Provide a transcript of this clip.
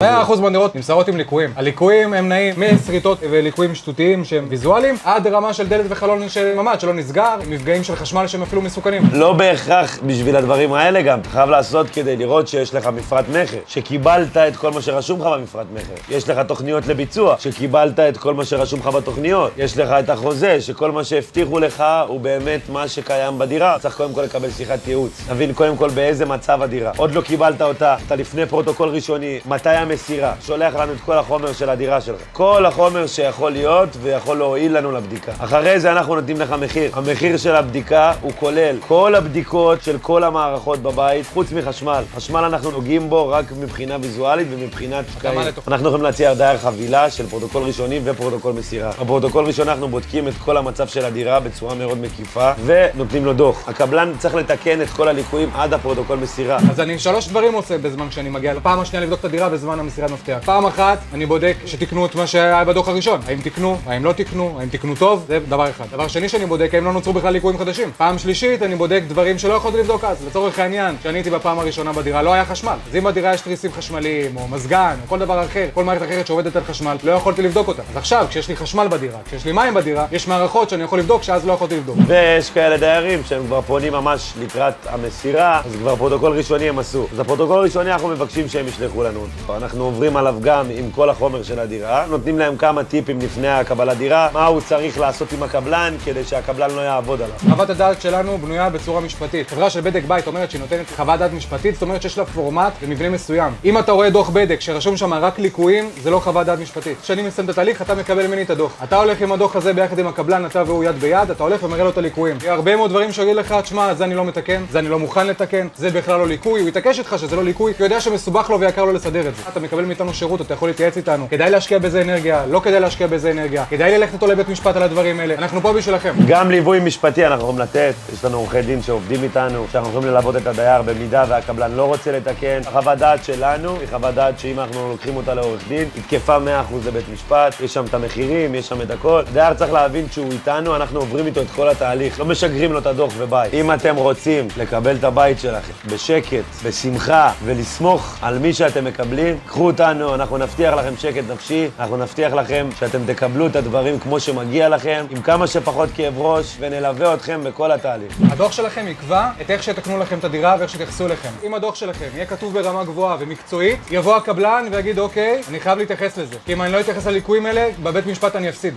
100% מהדירות נמסרות עם ליקויים. הליקויים הם נעים מסריטות וליקויים שטותיים שהם ויזואליים, עד רמה של דלת וחלון של ממ"ד שלא נסגר, עם מפגעים של חשמל שהם אפילו מסוכנים. לא בהכרח בשביל הדברים האלה גם, אתה חייב לעשות כדי לראות שיש לך מפרט מכר, שקיבלת את כל מה שרשום לך במפרט מכר. יש לך תוכניות לביצוע, שקיבלת את כל מה שרשום לך בתוכניות. יש לך את החוזה, שכל מה שהבטיחו לך הוא באמת מה שקיים בדירה. צריך קודם כל לקבל שיחת ייעוץ, תבין קודם כל באיזה מצב הדירה. עוד לא קיבלת אותה, אתה לפני פרוטוקול ראשוני, מתי המסירה, שולח לנו את כל החומר של הדירה שלך. כל החומר שיכול להיות ויכול להועיל לנו לבדיקה. אחרי זה אנחנו נותנים לך מחיר. המחיר של הבדיקה הוא כולל כל הבדיקות של כל המערכות בבית, חוץ מחשמל. חשמל אנחנו נוגעים בו רק מבחינה ויזואלית ומבחינת שקעים. אנחנו יכולים להציע דייר חבילה של פרוטוקול ראשוני ופרוטוקול מסירה. בפרוטוקול ראשון אנחנו בודקים את כל המצב של הדירה בצורה מאוד מקיפה ונותנים לו דוח. הקבלן צריך לתקן את כל הליקויים עד הפרוטוקול מסירה. אז אני 3 דברים עושה בזמן שאני מגיע. פעם השנייה לבדוק את הדירה בזמן המסירת מפתח. פעם אחת אני בודק שתקנו את מה שהיה בדוח הראשון. האם תקנו, האם לא תקנו, האם תקנו טוב, זה דבר אחד. דבר שני שאני בודק, האם לא נוצרו בכלל ליקויים חדשים. פעם שלישית אני בודק דברים שלא יכולתי לבדוק אז. לצורך העניין, כשאני הייתי בפעם הראשונה בדירה לא היה חשמל. אז אם בדירה יש תריסים חשמליים או מזגן או כל דבר אחר, כל מערכת אחרת שעובדת על חשמל, לא יכולתי לבדוק אותה. אז עכשיו, כשיש לי חשמל בדירה, כשיש לי מים בדירה, יש מערכות שאני יכול לבדוק שאז לא יכולתי לבדוק. ויש כאלה דיירים שהם כבר פונים ממש לקראת המסירה, אז כבר פרוטוקול ראשוני הם עשו. אז הפרוטוקול ראשוני אנחנו מבקשים שהם ישלחו לנו אותו. אנחנו עוברים עליו גם עם כל החומר של הדירה, נותנים להם כמה טיפים לפני הקבלת דירה, מה הוא צריך לעשות עם הקבלן כדי שהקבלן לא יעבוד עליו. חוות הדעת שלנו בנויה בצורה משפטית. חברה של בדק בית אומרת שהיא נותנת חוות דעת משפטית, זאת אומרת שיש לה פורמט ומבנה מסוים. אם אתה רואה דוח בדק שרשום שם רק ליקויים, זה לא חוות דעת משפטית. כשאני מסיים את התהליך, אתה מקבל ממני את הדוח. אתה הולך עם הדוח הזה ביחד עם הקבלן, אתה והוא יד ביד, אתה הולך ומראה לו את הליקויים. הרבה מאוד דברים שיגיד לך, תשמע, זה אני לא מתקן, זה אני לא מוכן לתקן, זה בכלל לא ליקוי, הוא יתעקש איתך שזה לא ליקוי, כי הוא יודע שמסובך לו ויקר לו לסדר את זה. אתה מקבל מאיתנו שירות, אתה יכול להתייעץ איתנו. כדאי להשקיע בזה אנרגיה, לא כדאי להשקיע בזה אנרגיה. כדאי ללכת איתו לבית משפט על הדברים האלה. אנחנו פה בשבילכם. גם ליווי משפטי אנחנו יכולים לתת. יש לנו עורכי דין שעובדים איתנו, שאנחנו יכולים ללוות את הדייר במידה והקבלן לא רוצה לתקן. החוות דעת שלנו היא חוות דעת שאם אנחנו לוקחים אותה לעורך דין, היא תקפה 100% לבית משפט. יש שם את המחירים, יש שם את הכל. דייר צריך להבין שהוא איתנו, אנחנו עוברים איתו את כל התהליך. לא משגרים לו את הדוח בבית. אם אתם רוצים לקבל את הבית שלכם בשקט, בשמחה ולסמוך על מי שאתם מקבלים, קחו אותנו, אנחנו נבטיח לכם שקט נפשי, אנחנו נבטיח לכם שאתם תקבלו את הדברים כמו שמגיע לכם, עם כמה שפחות כאב ראש, ונלווה אתכם בכל התהליך. הדוח שלכם יקבע את איך שתקנו לכם את הדירה ואיך שתייחסו לכם. אם הדוח שלכם יהיה כתוב ברמה גבוהה ומקצועית, יבוא הקבלן ויגיד אוקיי, אני חייב להתייחס לזה. כי אם אני לא אתייחס לליקויים האלה, בבית משפט אני אפסיד.